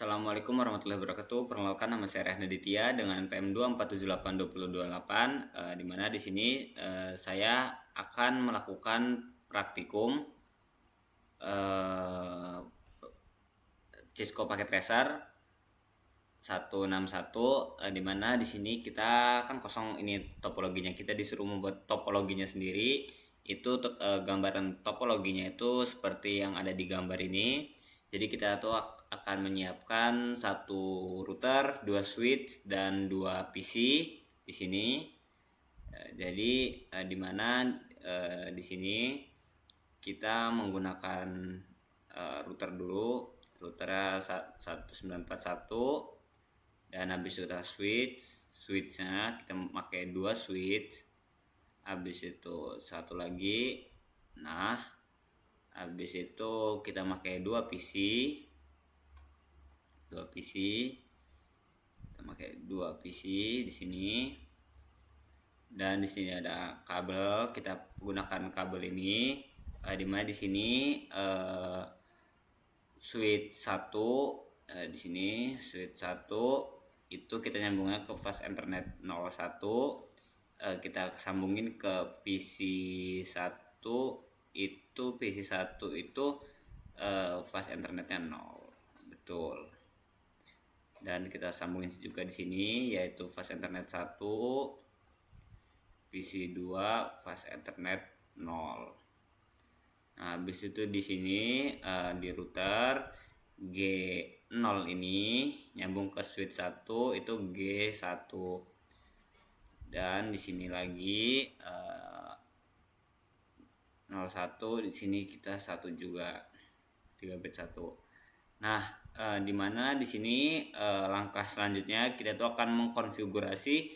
Assalamualaikum warahmatullahi wabarakatuh. Perkenalkan, nama saya Rehna Ditya dengan NPM 2478228, di mana di sini saya akan melakukan praktikum Cisco Packet Tracer 161, di mana di sini kita kan kosong ini topologinya, kita disuruh membuat topologinya sendiri. Itu gambaran topologinya itu seperti yang ada di gambar ini. Jadi kita tuh akan menyiapkan satu router, dua switch dan dua PC di sini. Jadi di mana di sini kita menggunakan router dulu, routernya 1941, dan habis itu kita switchnya kita pakai dua switch, habis itu satu lagi. Nah, habis itu kita pakai dua PC, kita pakai dua PC di sini. Dan di sini ada kabel, kita gunakan kabel ini, di mana di sini switch 1, di sini switch 1 itu kita nyambungnya ke fast internet 01, kita sambungin ke PC 1, itu PC 1 itu fast internetnya 0, betul. Dan kita sambungin juga di sini yaitu fast internet 1, PC 2 fast internet 0. Nah, habis itu di sini di router G0 ini nyambung ke switch 1 itu G1. Dan di sini lagi 01, di sini kita 1 juga, 3 bit 1. Nah, di mana di sini langkah selanjutnya kita tuh akan mengkonfigurasi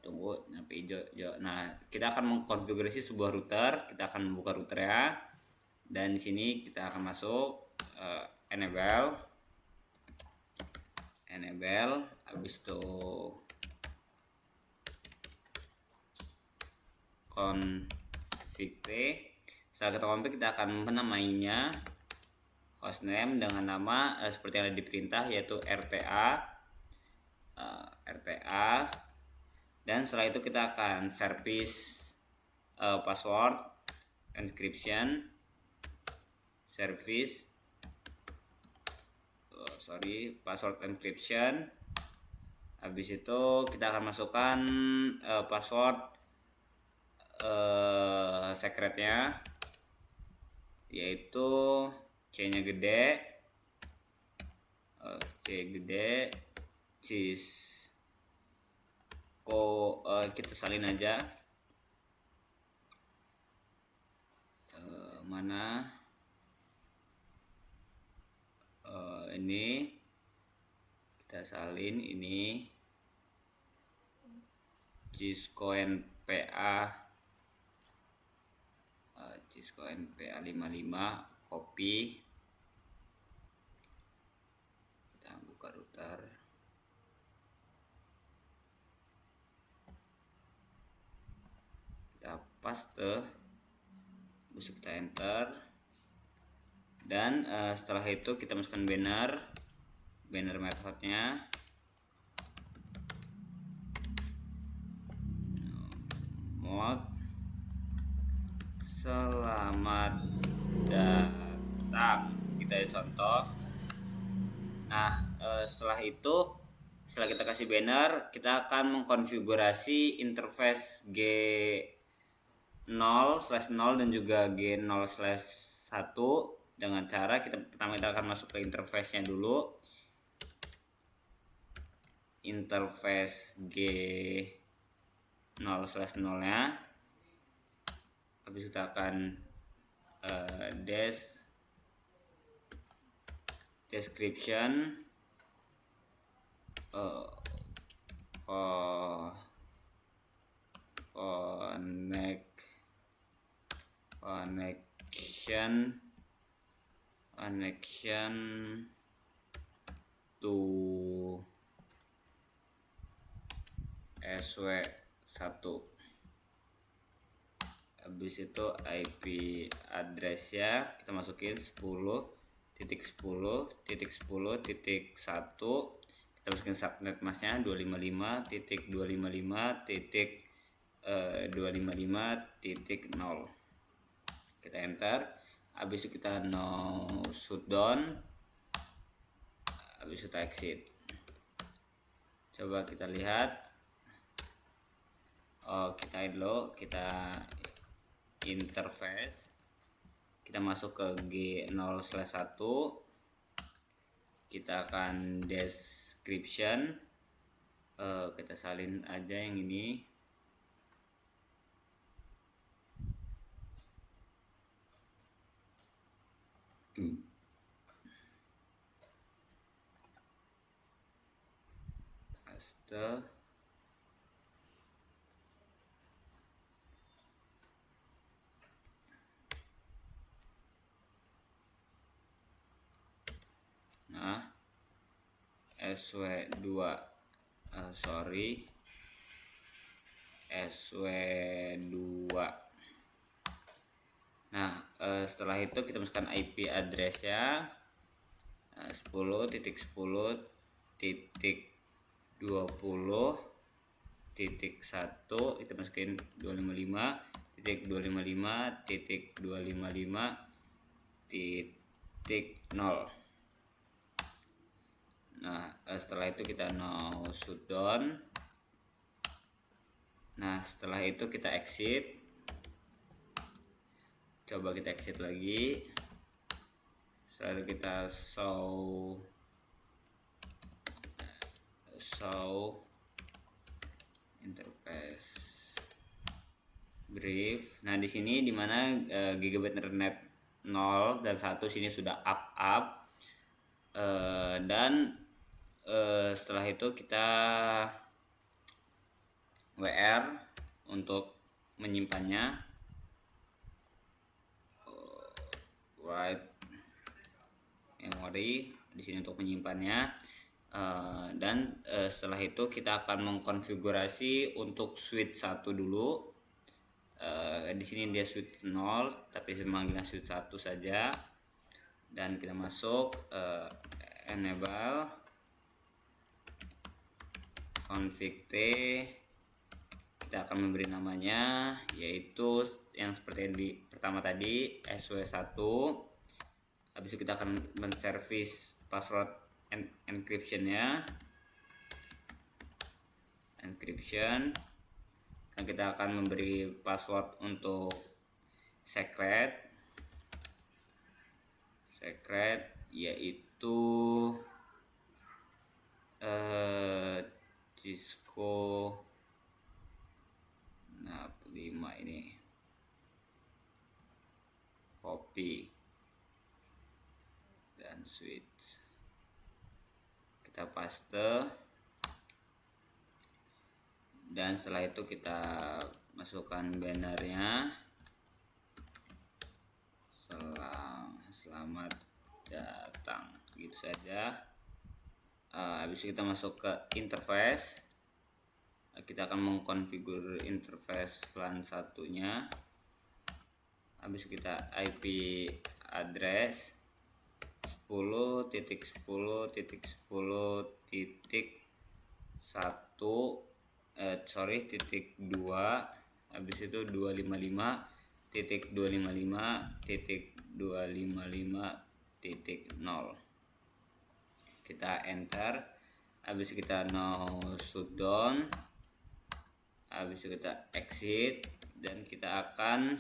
tunggu sampai hijau. Nah, kita akan mengkonfigurasi sebuah router. Kita akan membuka routernya, dan di sini kita akan masuk enable, habis itu config p. Setelah kita config, kita akan menamainya hostname dengan nama seperti yang ada di perintah, yaitu RTA. Dan setelah itu kita akan service password encryption password encryption. Habis itu kita akan masukkan password secretnya, yaitu C-nya gede, Cisco, kita salin aja. Mana ini kita salin, ini Cisco NPA 55, copy. Kita buka router, kita paste, bisa kita enter. Dan setelah itu kita masukkan banner methodenya, mode selamat datang, kita contoh. Nah, setelah kita kasih banner, kita akan mengkonfigurasi interface G0/0 dan juga G0/1 dengan cara pertama kita akan masuk ke interface-nya dulu. Interface G0/0-nya. Habis kita akan description connection to SW1. Habis itu IP address-nya kita masukin 10 titik 10.10.1 kita masukin subnet masknya 255.255.255.0 kita enter. Habis itu kita no shutdown, habis itu kita exit. Coba kita lihat. Kita dulu, kita interface, kita masuk ke G0/1, kita akan description, kita salin aja yang ini. Paste. Nah, SW2 SW2. Nah, setelah itu kita masukkan IP addressnya 10.10.20.1 kita masukin 255.255.255.0. Nah, setelah itu kita no shutdown. Nah, setelah itu kita exit. Coba kita exit lagi. Setelah itu kita show interface brief. Nah, di sini dimana gigabit internet 0 dan 1 sini sudah up. Dan setelah itu kita WR untuk menyimpannya, write memory di sini untuk menyimpannya, dan setelah itu kita akan mengkonfigurasi untuk switch 1 dulu. Di sini dia switch 0 tapi saya memanggilnya switch 1 saja, dan kita masuk enable config T. Kita akan memberi namanya yaitu yang seperti yang di pertama tadi, SW1. Habis itu kita akan menservis password encryption-nya. Encryption. Dan kita akan memberi password untuk secret yaitu Cisco 5 ini, copy dan switch. Kita paste, dan setelah itu kita masukkan bannernya, selamat datang, gitu saja. Habis itu kita masuk ke interface. Kita akan mengkonfigur interface VLAN satunya. Habis itu kita IP address 10.10.1.2, habis itu 255.255.255.0. kita enter. Habis itu kita no shutdown, habis itu kita exit, dan kita akan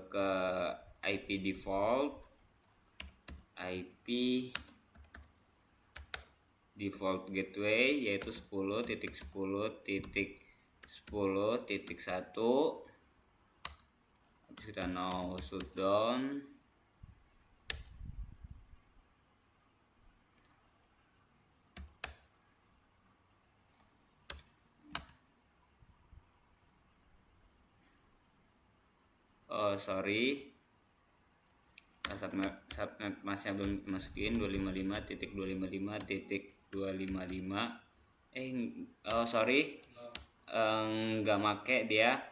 ke IP default gateway yaitu 10.10.10.1. habis kita no shutdown, subnet masnya belum dimasukin 255.255.255 nggak make dia.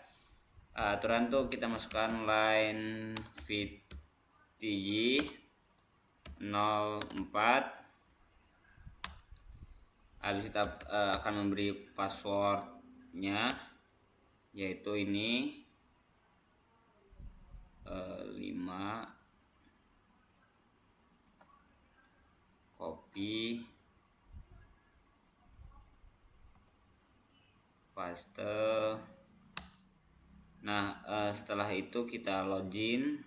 Aturan tuh kita masukkan line VTG 04. Habis kita akan memberi passwordnya, yaitu ini 5, copy, paste. Nah, setelah itu kita login,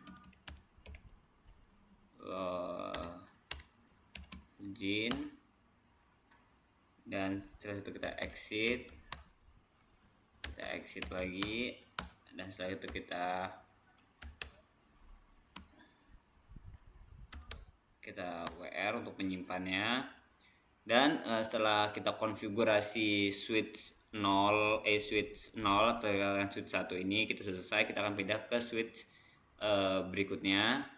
dan setelah itu kita exit lagi, dan setelah itu kita WR untuk menyimpannya. Dan setelah kita konfigurasi switch 0 atau yang switch 1 ini kita selesai, kita akan pindah ke switch berikutnya.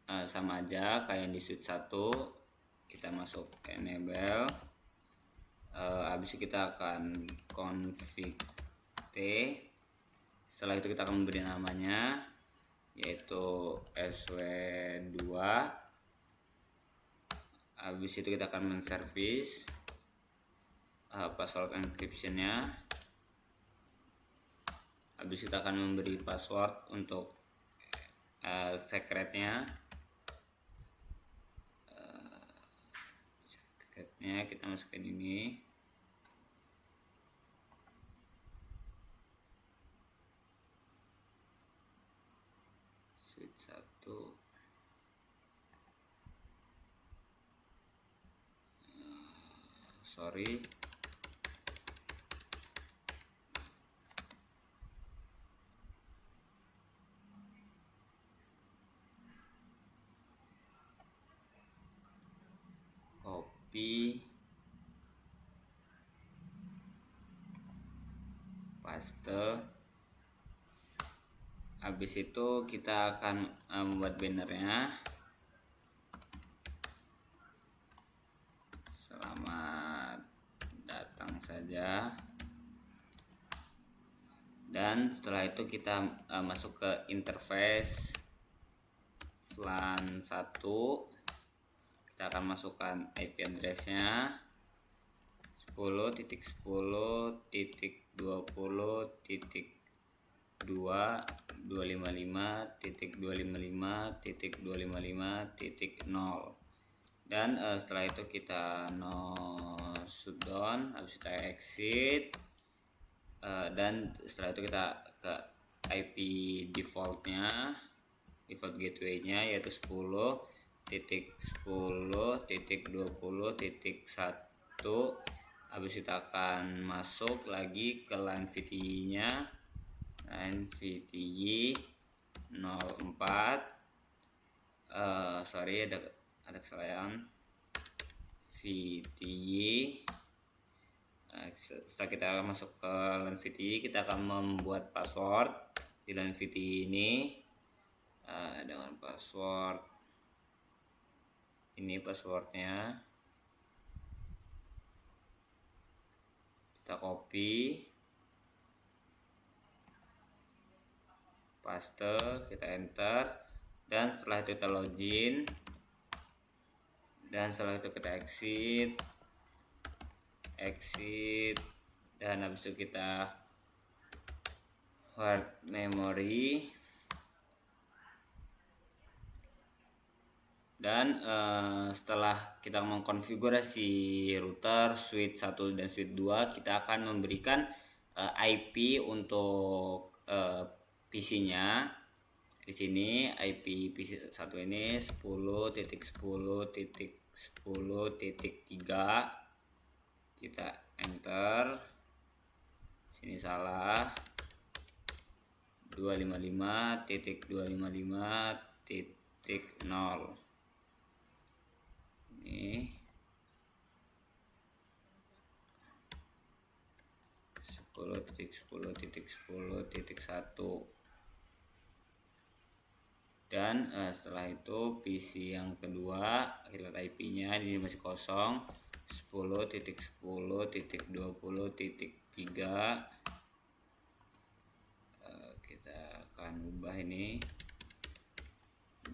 Sama aja kayak di switch 1, kita masuk enable. Habis itu kita akan config T. Setelah itu kita akan memberi namanya, yaitu SW2. Habis itu kita akan menservis password encryptionnya. Habis kita akan memberi password untuk secretnya. Kita masukkan ini. Switch 1. Sorry. Copy, paste. Habis itu kita akan membuat bannernya. Selamat datang saja. Dan setelah itu kita masuk ke interface VLAN 1. Kita akan masukkan IP address-nya 10.10.255.255.255.0. Dan setelah itu kita no shutdown. Habis kita exit, dan setelah itu kita ke IP default gateway-nya, yaitu 10.10.20.1. Habis kita akan masuk lagi ke LAN VTY-nya, LAN VTY 04. Sorry, ada kesalahan. VTY. Setelah kita masuk ke LAN VTY, kita akan membuat password di LAN VTY ini dengan password ini. Passwordnya kita copy, paste, kita enter, dan setelah itu kita login, dan setelah itu kita exit, dan habis itu kita hard memory. Dan setelah kita mengkonfigurasi router switch 1 dan switch 2, kita akan memberikan IP untuk PC-nya. Di sini IP PC 1 ini 10.10.10.3. Kita enter. Sini salah. 255.255.0. Ini 10.10.10.1. Dan setelah itu PC yang kedua, kita lihat IP-nya ini masih kosong, 10.10.20.3. Kita akan ubah ini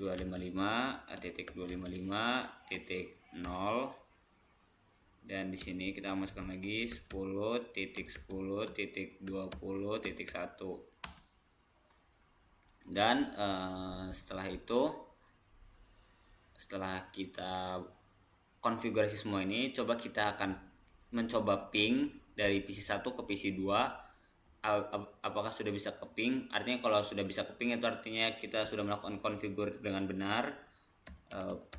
255.255.0, dan di sini kita masukkan lagi 10.10.20.1, dan setelah itu, setelah kita konfigurasi semua ini, coba kita akan mencoba ping dari PC1 ke PC2. Apakah sudah bisa ke ping? Artinya kalau sudah bisa ke ping itu artinya kita sudah melakukan konfigur dengan benar.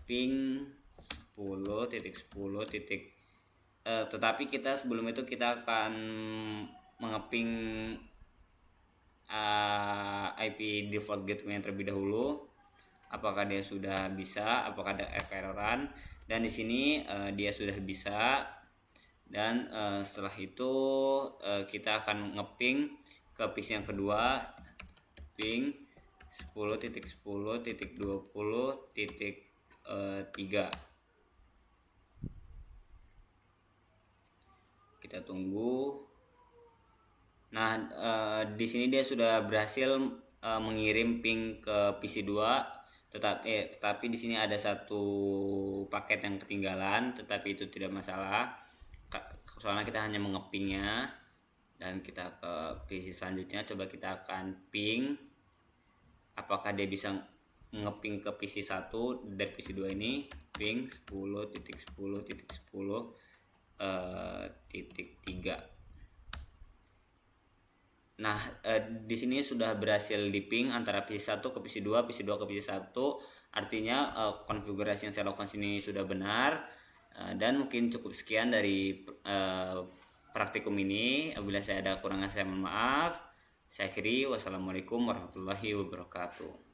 Ping 10.10. Tetapi kita sebelum itu kita akan mengeping IP default gateway yang terlebih dahulu. Apakah dia sudah bisa? Apakah ada erroran? Dan di sini dia sudah bisa. Dan setelah itu kita akan ngeping ke PC yang kedua, ping 10.10.20.3. Kita tunggu. Nah, di sini dia sudah berhasil mengirim ping ke PC2, tetapi di sini ada satu paket yang ketinggalan, tetapi itu tidak masalah soalnya kita hanya mengepingnya. Dan kita ke PC selanjutnya, coba kita akan ping apakah dia bisa ngeping ke PC1 dari PC2 ini, ping 10.10.10.3. Nah, di sini sudah berhasil diping antara PC1 ke PC2, PC2 ke PC1. Artinya konfigurasi yang saya lakukan sini sudah benar. Dan mungkin cukup sekian dari praktikum ini. Apabila saya ada kurangan, saya mohon maaf. Saya akhiri. Wassalamualaikum warahmatullahi wabarakatuh.